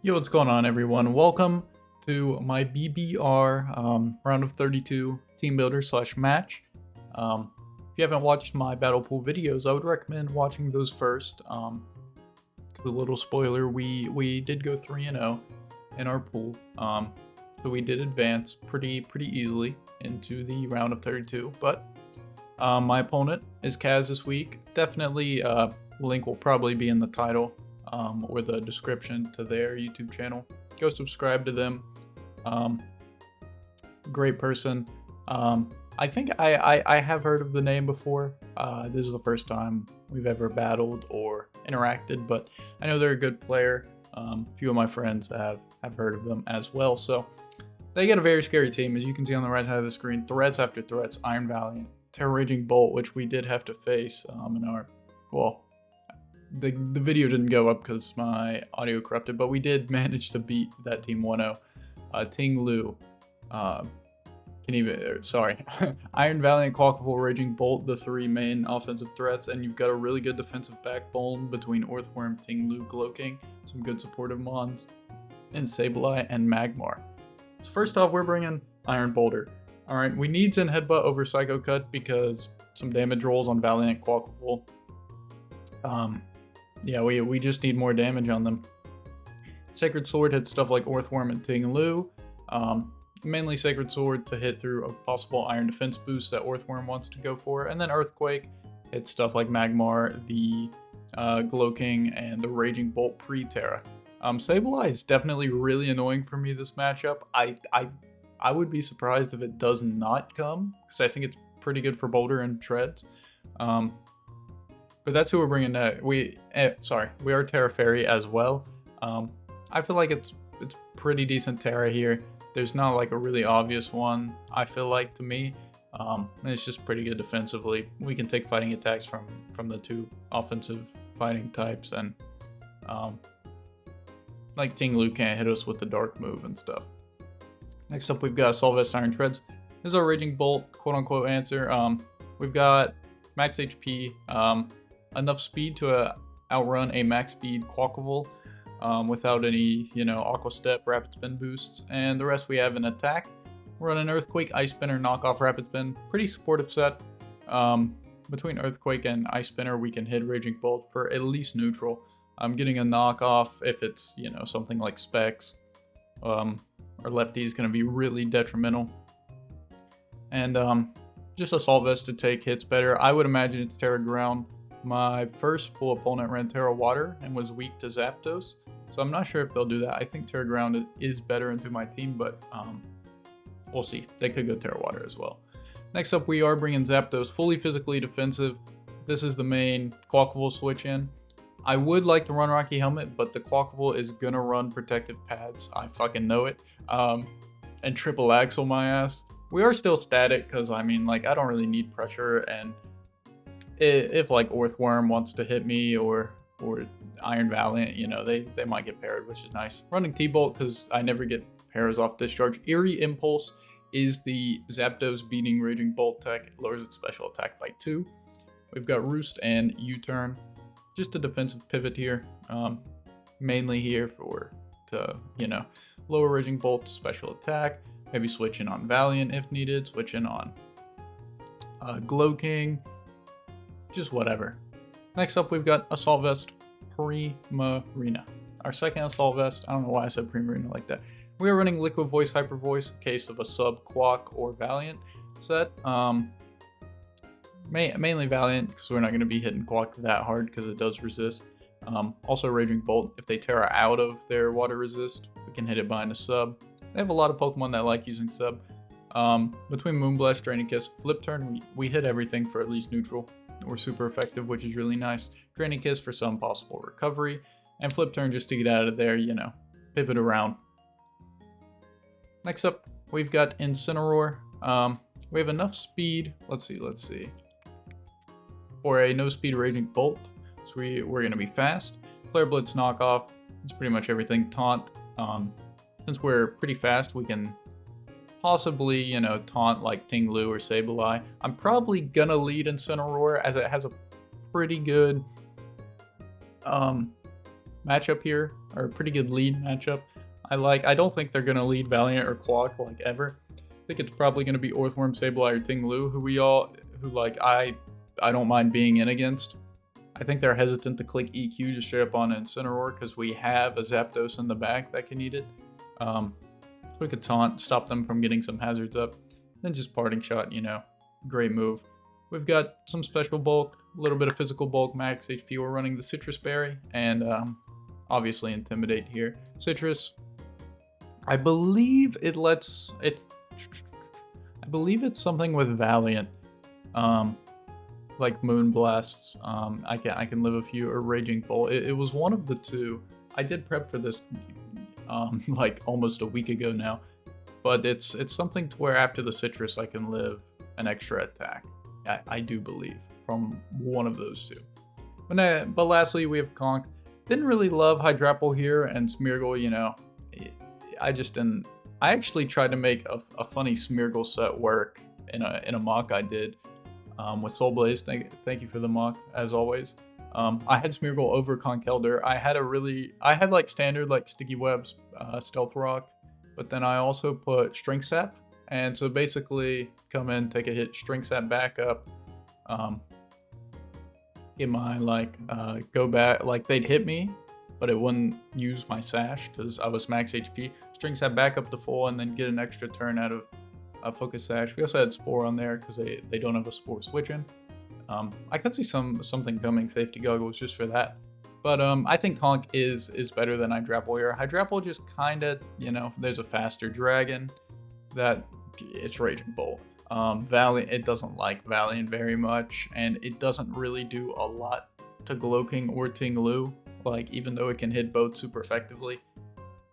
Yo, what's going on, everyone? Welcome to my BBR round of 32 team builder slash match. If you haven't watched my battle pool videos, I would recommend watching those first. A little spoiler: we did go 3-0 in our pool, so we did advance pretty easily into the round of 32. But my opponent is Kaz this week. Definitely, link will probably be in the title. Or the description to their YouTube channel. Go subscribe to them. Great person. I think I have heard of the name before. This is the first time we've ever battled or interacted, but I know they're a good player. A few of my friends have heard of them as well. So they get a very scary team, as you can see on the right side of the screen. Threats after threats: Iron Valiant, Terror Raging Bolt, which we did have to face in our, well, the video didn't go up because my audio corrupted, but we did manage to beat that team 1-0. Ting Lu, Iron Valiant, Quackable, Raging Bolt, the three main offensive threats, and you've got a really good defensive backbone between Earthworm, Ting Lu, Gloking, some good supportive mons, and Sableye and Magmar. So first off, we're bringing Iron Boulder. Alright, we need Zen Headbutt over Psycho Cut because some damage rolls on Valiant, Quackable. Yeah, we just need more damage on them. Sacred Sword hits stuff like Earthworm and Ting Lu. Mainly Sacred Sword to hit through a possible Iron Defense boost that Earthworm wants to go for. And then Earthquake hits stuff like Magmar, the Gloking, and the Raging Bolt pre-Terra. Sableye is definitely really annoying for me this matchup. I would be surprised if it does not come, because I think it's pretty good for Boulder and Treads. But that's who we're bringing next. We are Terra Fairy as well. I feel like it's pretty decent Terra here. There's not like a really obvious one, I feel like, to me. And it's just pretty good defensively. We can take fighting attacks from the two offensive fighting types, and like Ting Lu can't hit us with the dark move and stuff. Next up, we've got Solvest Iron Treads. This is our Raging Bolt, quote unquote, answer. We've got max HP, enough speed to outrun a max speed Quackable without any, Aqua Step, Rapid Spin boosts, and the rest we have in attack. We're running Earthquake, Ice Spinner, Knockoff, Rapid Spin. Pretty supportive set. Between Earthquake and Ice Spinner, we can hit Raging Bolt for at least neutral. I'm getting a knockoff if it's, something like Specs or Lefty is going to be really detrimental. And just a Solvest to take hits better. I would imagine it's Terra Ground. My first pool opponent ran Terra Water and was weak to Zapdos, so I'm not sure if they'll do that. I think Terra Ground is better into my team, but we'll see. They could go Terra Water as well. Next up, we are bringing Zapdos, fully physically defensive. This is the main Quackable switch in. I would like to run Rocky Helmet, but the Quackable is going to run Protective Pads. I fucking know it. And Triple Axle my ass. We are still static because, I don't really need pressure, and if like Earthworm wants to hit me or Iron Valiant, they might get parried, which is nice. Running T-Bolt because I never get parries off discharge. Eerie Impulse is the Zapdos beating Raging Bolt tech. It lowers its special attack by 2. We've got Roost and U-Turn. Just a defensive pivot here. Mainly here to lower Raging Bolt's special attack. Maybe switch in on Valiant if needed. Switch in on Gloking. Just whatever. Next up, we've got Assault Vest Primarina. Our second Assault Vest. I don't know why I said Primarina like that. We are running Liquid Voice, Hyper Voice in case of a sub Quack or Valiant set. Mainly Valiant because we're not going to be hitting Quack that hard because it does resist. Also Raging Bolt. If they Terra out of their water resist, we can hit it behind a sub. They have a lot of Pokemon that like using sub. Between Moonblast, Draining Kiss, Flip Turn, we hit everything for at least neutral. We're super effective, which is really nice. Draining Kiss for some possible recovery, and Flip Turn just to get out of there, pivot around. Next up, we've got Incineroar. We have enough speed. Let's see. For a no-speed Raging Bolt, so we're going to be fast. Flare Blitz knockoff. It's pretty much everything. Taunt. Since we're pretty fast, we can possibly, taunt like Ting Lu or Sableye. I'm probably gonna lead Incineroar as it has a pretty good matchup here, or a pretty good lead matchup. I don't think they're gonna lead Valiant or Quack like ever. I think it's probably gonna be Orthworm, Sableye, or Ting Lu, I don't mind being in against. I think they're hesitant to click EQ just straight up on Incineroar because we have a Zapdos in the back that can eat it. So we could taunt, stop them from getting some hazards up. Then just Parting Shot, you know, great move. We've got some special bulk, a little bit of physical bulk, max HP. We're running the Citrus Berry, and obviously Intimidate here. Citrus, I believe it's something with Valiant. Like Moonblasts, I can live a few, or Raging Bolt. It was one of the two. I did prep for this like almost a week ago now, but it's something to where after the Citrus I can live an extra attack. I do believe from one of those two. But lastly we have Conk. Didn't really love Hydrapple here, and Smeargle, you know, I just didn't. I actually tried to make a funny Smeargle set work in a mock I did. With Soul Blaze, thank you for the mock as always. I had Smeargle over Conkeldurr. I had like standard like Sticky Webs, Stealth Rock, but then I also put Strength Sap, and so basically come in, take a hit, Strength Sap back up, get my go back, like they'd hit me, but it wouldn't use my Sash because I was max HP. Strength Sap back up to full, and then get an extra turn out of Focus Sash. We also had Spore on there because they don't have a Spore switch-in. I could see something coming, Safety Goggles, just for that. But I think Conk is better than Hydrapple here. Hydrapple just kind of, you know, there's a faster dragon that it's Raging Bolt. Valiant, it doesn't like Valiant very much, and it doesn't really do a lot to Gloking or Ting Lu. Like, even though it can hit both super effectively,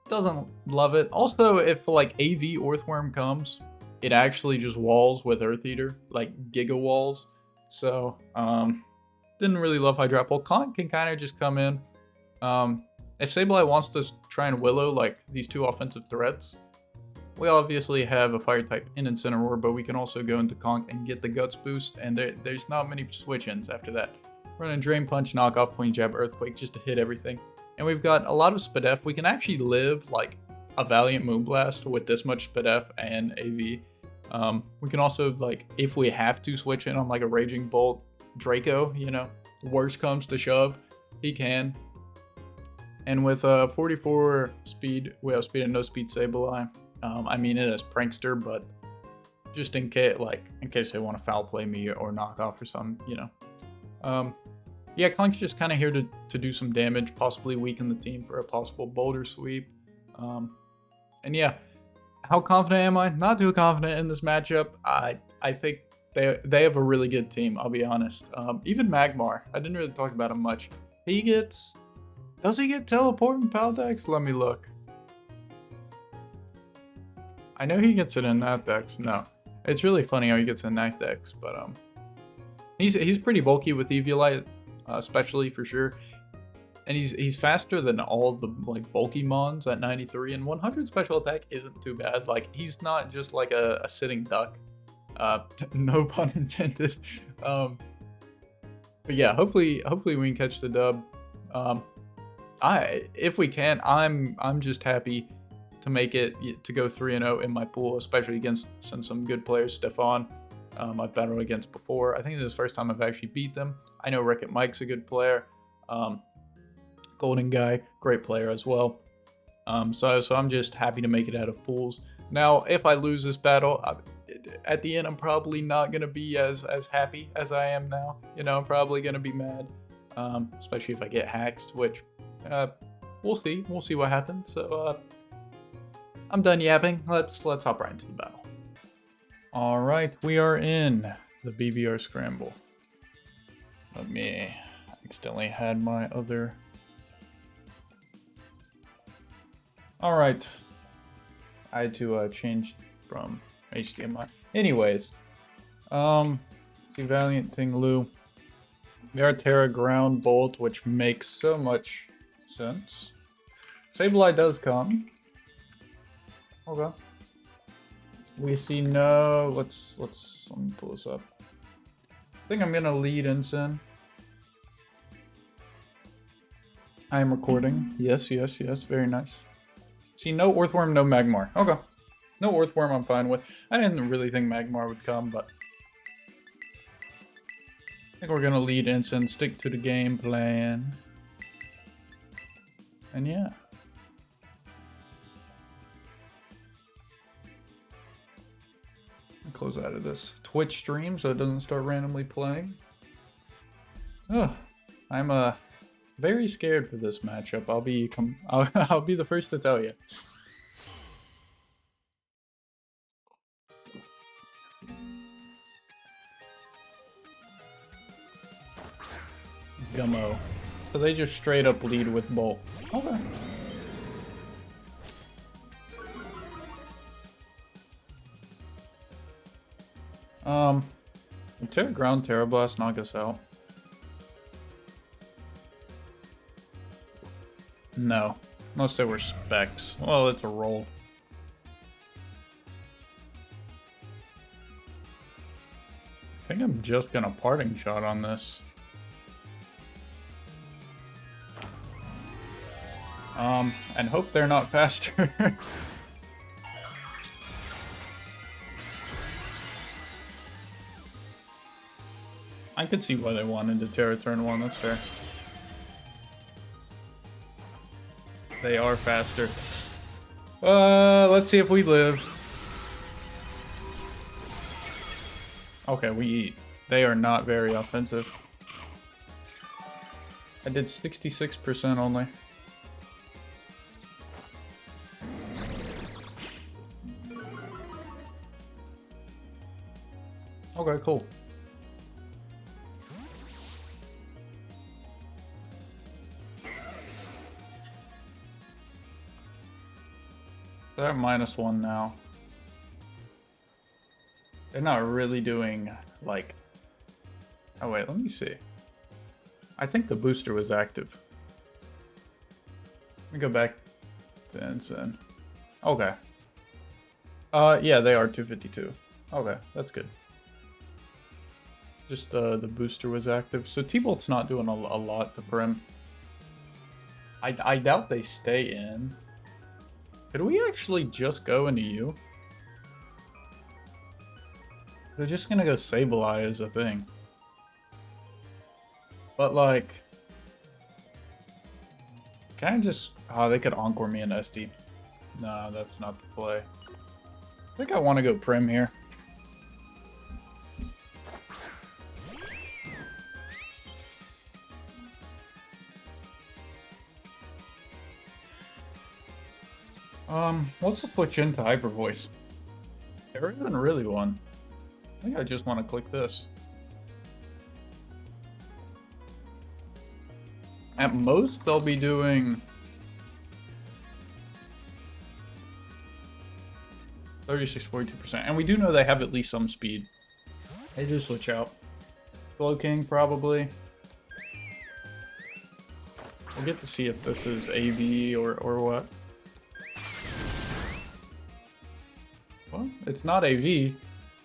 doesn't love it. Also, if like AV Earthworm comes, it actually just walls with Earth Eater, like Giga Walls. So, didn't really love Hydrapple. Conk can kind of just come in. If Sableye wants to try and Willow like these two offensive threats, we obviously have a Fire type in Incineroar, but we can also go into Conk and get the Guts boost, and there's not many switch-ins after that. Running Drain Punch, Knock Off, Queen Jab, Earthquake just to hit everything. And we've got a lot of Spadef. We can actually live like a Valiant Moonblast with this much Spadef and AV. We can also, like, if we have to switch in on like a Raging Bolt Draco, you know, worst comes to shove, he can. And with 44 speed, we have speed and no speed Sableye. I mean it as Prankster, but just in case they want to foul play me or knock off or something, you know. Yeah, Conk's just kind of here to do some damage, possibly weaken the team for a possible Boulder Sweep. And yeah. How confident am I? Not too confident in this matchup. I think they have a really good team, I'll be honest. Even Magmar, I didn't really talk about him much. Does he get Teleport and Paldex? Let me look. I know he gets it in that Dex. No. It's really funny how he gets in that Dex, but he's pretty bulky with Eviolite, especially for sure. And he's faster than all the like bulky mons at 93, and 100 special attack isn't too bad. Like, he's not just like a sitting duck. No pun intended. But yeah, hopefully we can catch the dub. If we can, I'm just happy to make it to go 3-0 in my pool, especially against some good players. Stefan, I've battled against before. I think this is the first time I've actually beat them. I know Wreck-It Mike's a good player. Golden Guy, great player as well. So I'm just happy to make it out of pools. Now, if I lose this battle, at the end, I'm probably not going to be as happy as I am now. You know, I'm probably going to be mad, especially if I get hacked, which we'll see. We'll see what happens. So I'm done yapping. Let's hop right into the battle. All right, we are in the BBR Scramble. Let me accidentally had my other... Alright, I had to change from HDMI. Anyways, see Valiant, Ting Lu, Terra Ground Bolt, which makes so much sense. Sableye does come. Okay. We see no. Let me pull this up. I think I'm gonna lead Ensign. I am recording. Yes, yes, yes. Very nice. See, no Earthworm, no Magmar. Okay. No Earthworm I'm fine with. I didn't really think Magmar would come, but I think we're going to lead Ensign, stick to the game plan. And yeah. I'll close out of this Twitch stream so it doesn't start randomly playing. Ugh. I'm very scared for this matchup. I'll be the first to tell you. Gummo. So they just straight up lead with Bolt. Okay. Ground Terra Blast knock us out? No. Unless they were specs. Well, it's a roll. I think I'm just gonna parting shot on this. And hope they're not faster. I could see why they wanted to Terra turn 1, that's fair. They are faster. Let's see if we live. Okay, we eat. They are not very offensive. I did 66% only. Okay, cool. They're at -1 now. They're not really doing, like... Oh wait, let me see. I think the booster was active. Let me go back to Ensign. Okay. Yeah, they are 252. Okay, that's good. Just the booster was active. So T-Bolt's not doing a lot to Prim. I doubt they stay in. Could we actually just go into you? They're just gonna go Sableye as a thing. But like... Can I just... Oh, they could Encore me an SD. No, that's not the play. I think I want to go Prim here. Let's switch into Hyper Voice. There isn't really one. I think I just want to click this. At most, they'll be doing 36, 42%. And we do know they have at least some speed. They do switch out. Glow King, probably. We'll get to see if this is AV or what. Well, it's not AV,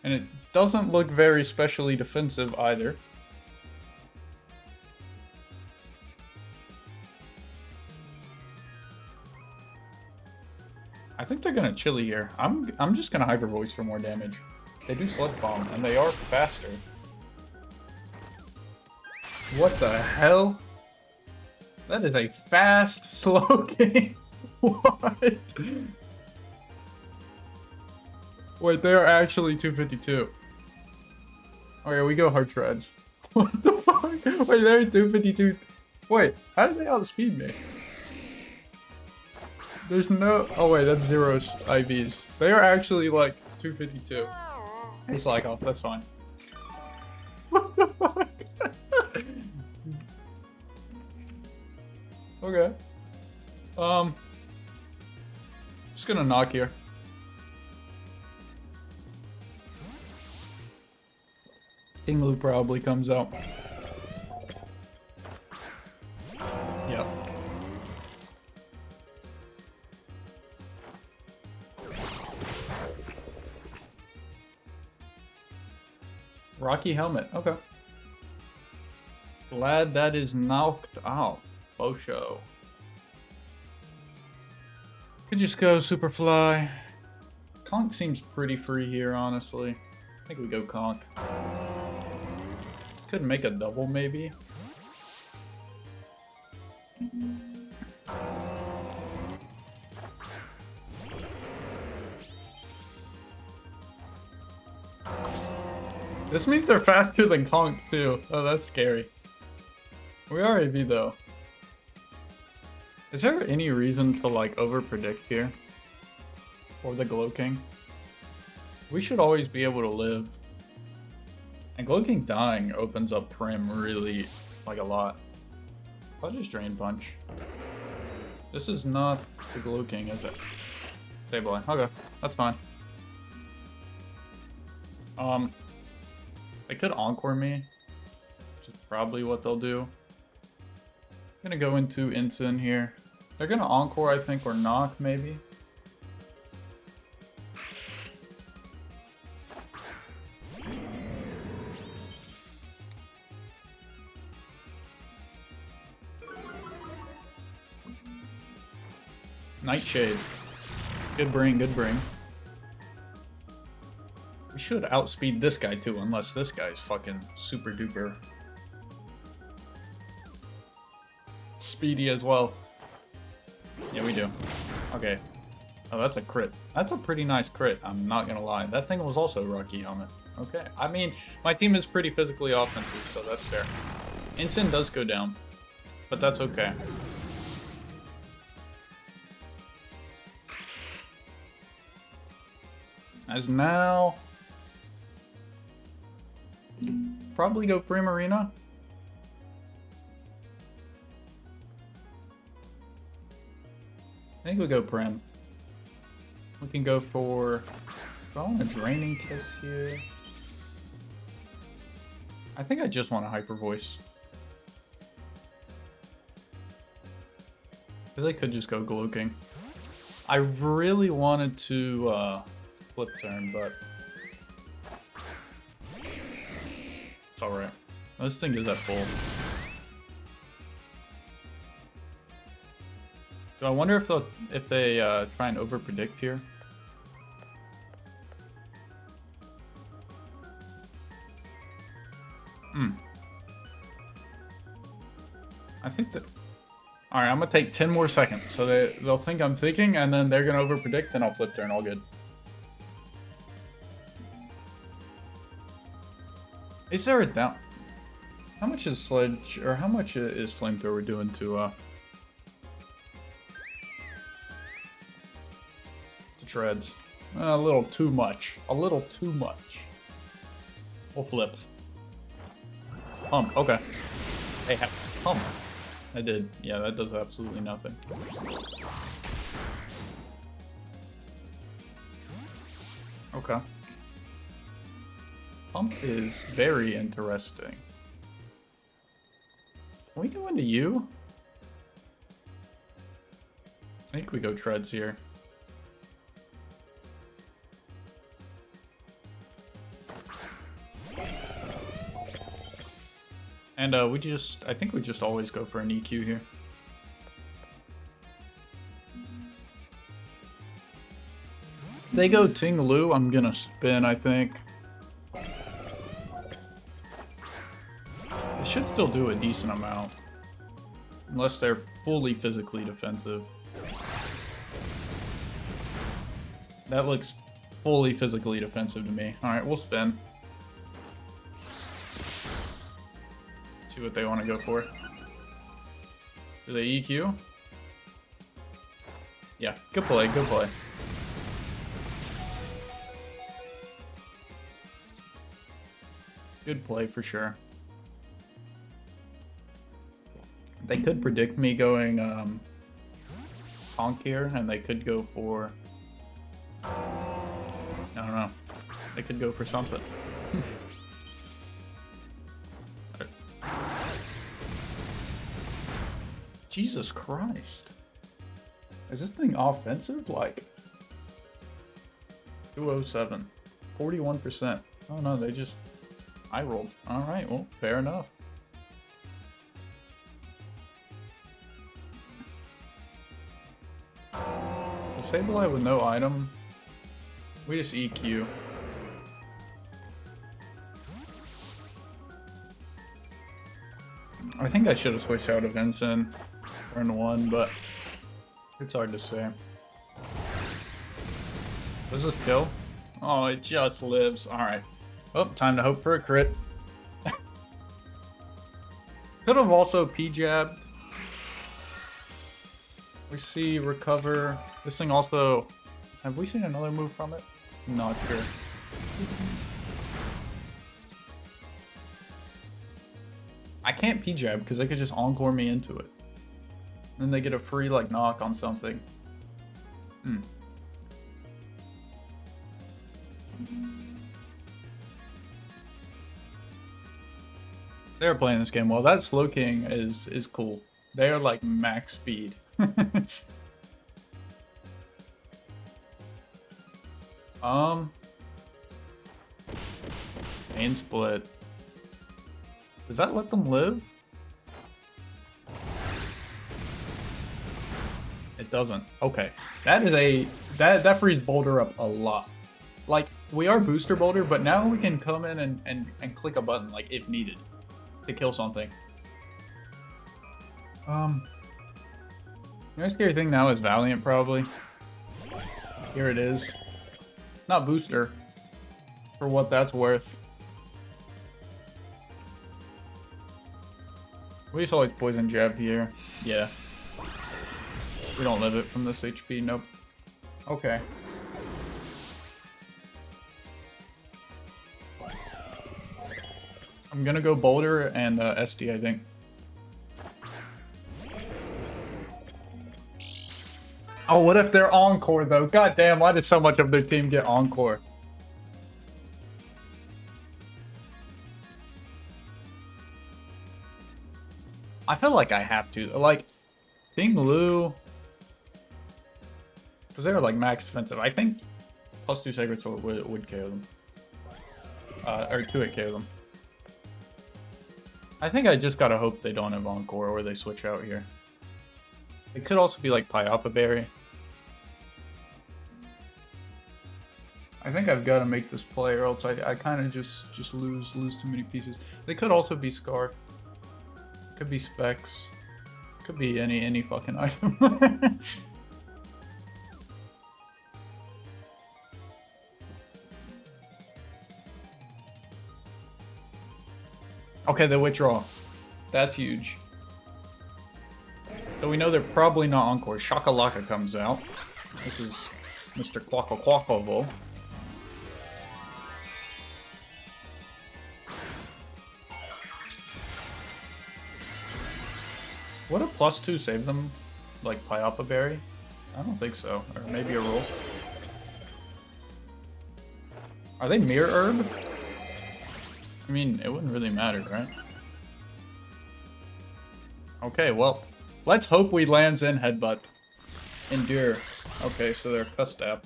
and it doesn't look very specially defensive either. I think they're gonna Chili here. I'm just gonna Hyper Voice for more damage. They do Sludge Bomb, and they are faster. What the hell? That is a fast slow game. What? Wait, they're actually 252. Okay, we go Hard Treads. What the fuck? Wait, they're 252. Wait, how did they outspeed me? There's no... Oh wait, that's 0 IVs. They are actually like 252. Hey, Slack off, that's fine. What the fuck? Okay. Just gonna knock here. Tinglu probably comes out. Yep. Rocky Helmet, okay. Glad that is knocked out. Bosho. Could just go Superfly. Conk seems pretty free here, honestly. I think we go Conk. Could make a double, maybe. This means they're faster than Conk, too. Oh, that's scary. We are AV, though. Is there any reason to, like, overpredict here? Or the Glow King? We should always be able to live. And Glow King dying opens up Prim really, like, a lot. I'll just Drain Punch. This is not the Glow King, is it? Stable. Okay, that's fine. They could Encore me, which is probably what they'll do. I'm gonna go into Ensign here. They're gonna Encore, I think, or Knock, maybe. Nightshade. Good bring, good bring. We should outspeed this guy too, unless this guy's fucking super duper speedy as well. Yeah, we do. Okay. Oh, that's a crit. That's a pretty nice crit, I'm not gonna lie. That thing was also Rocky Helmet. Okay. I mean, my team is pretty physically offensive, so that's fair. Ensign does go down, but that's okay. As now... probably go Prim Arena. I think we go Prim. We can go for... do I want a Draining Kiss here? I think I just want a Hyper Voice. Because I could just go Glow King. I really wanted to flip turn, but... it's alright. This thing is at full. Do I wonder if they try and overpredict here? I think that... alright, I'm gonna take 10 more seconds. So they'll think I'm thinking, and then they're gonna overpredict, and I'll flip turn. All good. Is there a down... how much is Sledge... or how much is Flamethrower doing to Treads? A little too much. A little too much. We'll flip. Pump. Okay. Hey, pump. I did. Yeah, that does absolutely nothing. Okay. Pump is very interesting. Can we go into you? I think we go Treads here. And I think we just always go for an EQ here. They go Ting Lu, I'm gonna spin, I think. It should still do a decent amount. Unless they're fully physically defensive. That looks fully physically defensive to me. Alright, we'll spin. See what they want to go for. Do they EQ? Yeah, good play, good play. Good play for sure. They could predict me going Honk here, and they could go for... I don't know. They could go for something. Jesus Christ. Is this thing offensive? Like 207. 41%. Oh no, they just... I rolled. Alright, well, fair enough. Sableye with no item. We just EQ. I think I should have switched out of Vincent turn 1, but it's hard to say. Does this kill? Oh, it just lives. Alright. Oh, time to hope for a crit. Could have also P-jabbed. We see recover. This thing also... Have we seen another move from it? Not sure. I can't P-jab because they could just encore me into it. Then they get a free like knock on something. They're playing this game well. That Slow King is cool. They are like max speed. Main split. Does that let them live? It doesn't. Okay. That is a that frees Boulder up a lot. Like, we are booster Boulder, but now we can come in and click a button like if needed to kill something. The only scary thing now is Valiant probably. Here it is. Not booster. For what that's worth. We just always poison jab here. Yeah. We don't live it from this HP. Nope. Okay. I'm gonna go Boulder and SD, I think. Oh, what if they're Encore though? God damn, why did so much of their team get Encore? I feel like I have to. Like, Bing Lu... Because they're like max defensive. I think +2 Sacred Sword would KO them. Or 2-hit KO them. I think I just gotta hope they don't have Encore or they switch out here. It could also be like Pyapa Berry. I think I've got to make this play or else I kind of just lose too many pieces. They could also be Scarf. Could be Specs. Could be any fucking item. Okay, they withdraw. That's huge. So we know they're probably not Encore. Shakalaka comes out. This is Mr. Quacko. Would a +2 save them? Like Pyapa Berry? I don't think so. Or maybe a roll. Are they Mirror Herb? I mean, it wouldn't really matter, right? Okay, well, let's hope we lands in Headbutt. Endure. Okay, so they're Custap.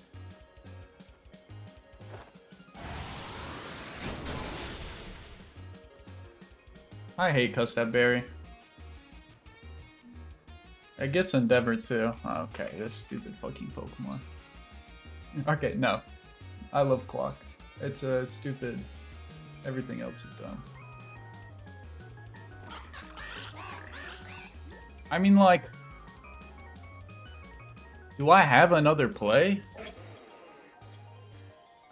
I hate Custap Berry. It gets Endeavor too. Okay, this stupid fucking Pokemon. Okay, no. I love Clock. It's stupid. Everything else is done. I mean, like... Do I have another play?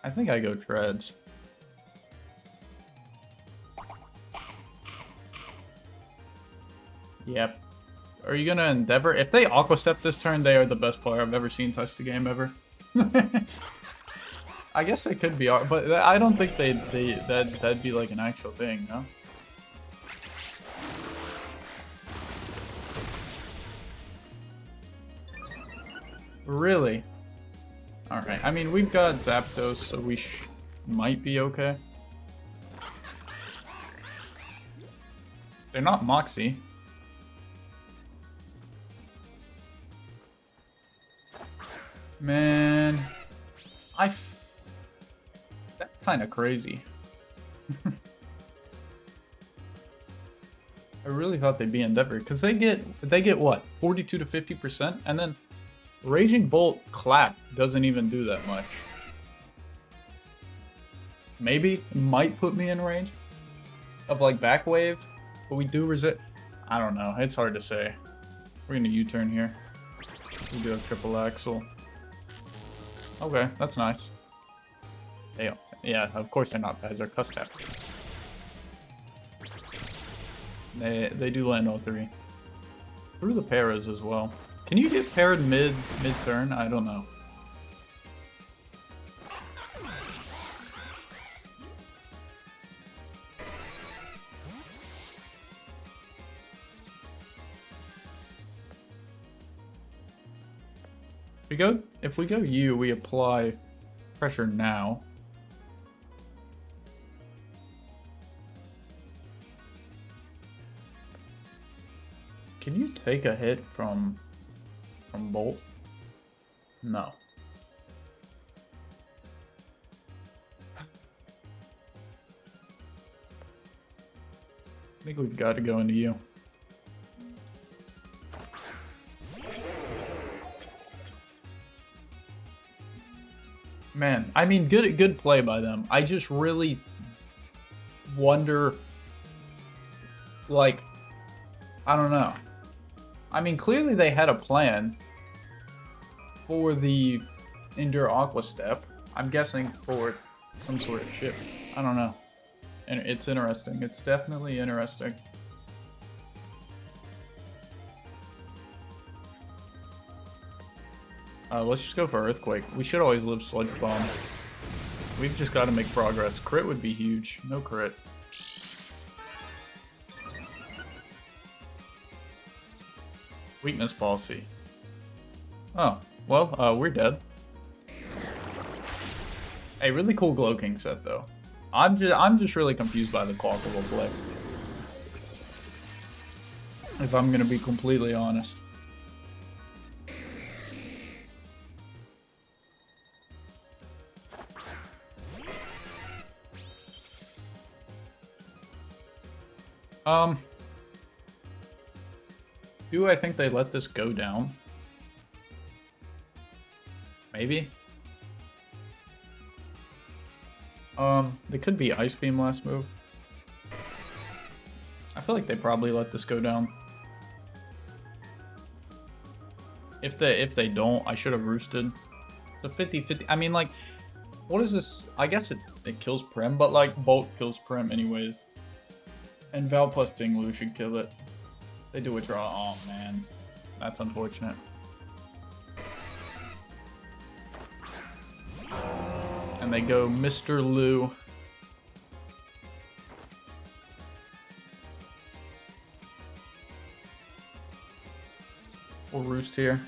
I think I go Treads. Yep. Are you gonna Endeavor? If they Aqua Step this turn, they are the best player I've ever seen touch the game ever. I guess they could be, but I don't think that'd be like an actual thing, no? Really? Alright, I mean, we've got Zapdos, so we might be okay. They're not Moxie. Man, that's kind of crazy. I really thought they'd be Endeavor because they get what 42 to 50%, and then Raging Bolt Clap doesn't even do that much. Maybe might put me in range of like back wave, but we do resist. I don't know. It's hard to say. We're gonna U-turn here. We do have triple axle. Okay, that's nice. Damn. Yeah, of course they're not pads. They're cuss tap. They do land all three. Through the paras as well. Can you get parried mid-turn? I don't know. If we go U, we apply pressure now. Can you take a hit from Bolt? No. I think we've got to go into U. Man, I mean, good play by them. I just really wonder, like, I don't know. I mean, clearly they had a plan for the Endure Aqua Step. I'm guessing for some sort of ship. I don't know. And it's interesting. It's definitely interesting. Let's just go for Earthquake. We should always live Sludge Bomb. We've just got to make progress. Crit would be huge. No crit. Weakness policy. Oh, well, we're dead. A really cool Glow King set though. I'm just really confused by the clockable play. If I'm gonna be completely honest. Do I think they let this go down? Maybe. They could be Ice Beam last move. I feel like they probably let this go down. If they don't, I should have roosted. The 50-50. I mean, like, what is this? I guess it kills Prim, but like Bolt kills Prim anyways. And Val plus Dinglu should kill it. They do withdraw. Oh man, that's unfortunate. And they go Mr. Lou. We'll roost here.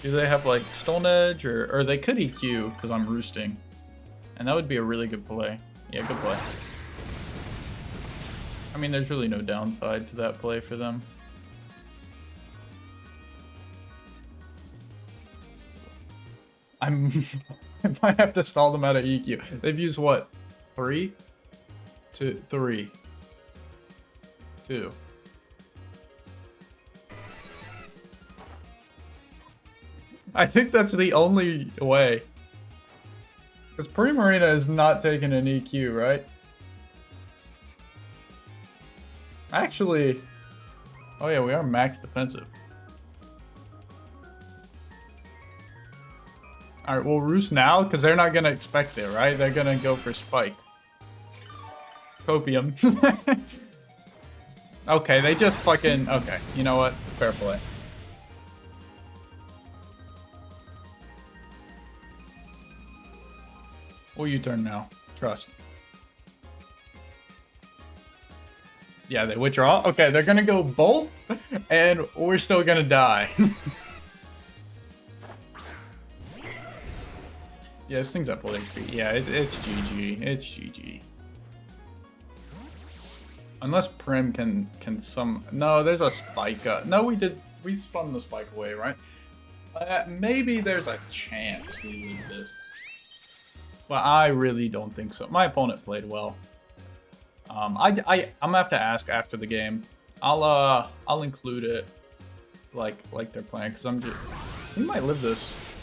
Do they have like Stone Edge or they could EQ because I'm roosting. And that would be a really good play. Yeah, good play. I mean, there's really no downside to that play for them. I might have to stall them out of EQ. They've used what? 3? 2, 3. 2. I think that's the only way. Because Primarina is not taking an EQ, right? Actually, oh yeah, we are max defensive. Alright, we'll roost now, because they're not going to expect it, right? They're going to go for Spike. Copium. Okay, they just fucking... Okay, you know what? Fair play. We'll U-turn now. Trust. Yeah, they withdraw. Okay, they're gonna go Bolt, and we're still gonna die. Yeah, this thing's at full HP. Yeah, it's GG. It's GG. Unless Prim can some... No, there's a Spike. No, we spun the Spike away, right? Maybe there's a chance we leave this. But I really don't think so. My opponent played well. I'm gonna have to ask after the game. I'll include it like they're playing, because I'm just... We might live this.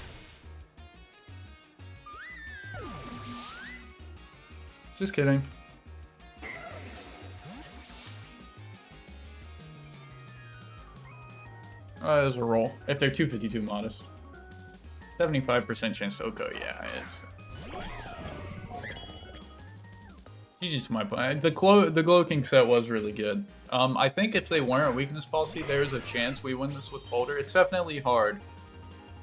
Just kidding. There's a roll. If they're 252 modest. 75% chance to Oko, yeah, it's GG's to my point. The Glow King set was really good. I think if they weren't weakness policy, there's a chance we win this with Boulder. It's definitely hard,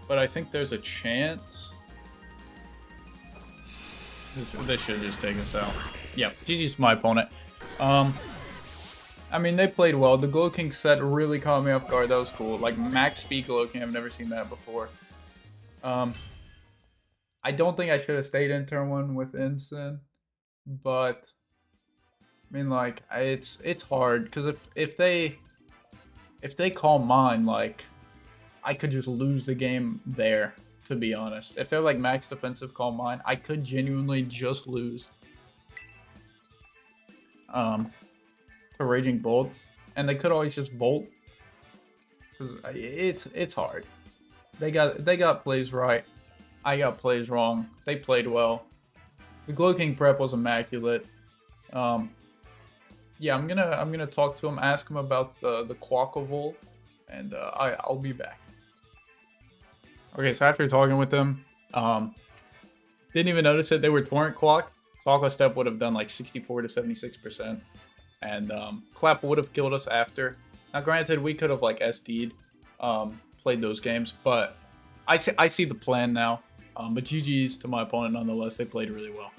but I think there's a chance. This should just take us out. Yeah, GG's to my opponent. I mean, they played well. The Glow King set really caught me off guard. That was cool. Like, max speed Glow King. I've never seen that before. I don't think I should have stayed in turn 1 with Ensign. But, I mean, like, it's hard. Because if they call mine, like, I could just lose the game there, to be honest. If they're, like, max defensive call mine, I could genuinely just lose. To Raging Bolt, and they could always just Bolt, because it's hard. They got plays right, I got plays wrong. They played well. The Glow King prep was immaculate. Yeah, I'm gonna talk to him, ask him about the Quackavolt, and I'll be back. Okay, so after talking with them, didn't even notice that they were Torrent Quack. Taco Step would have done like 64 to 76%. And Clap would have killed us after. Now, granted, we could have like SD'd, played those games, but I see the plan now. But GG's to my opponent nonetheless. They played really well.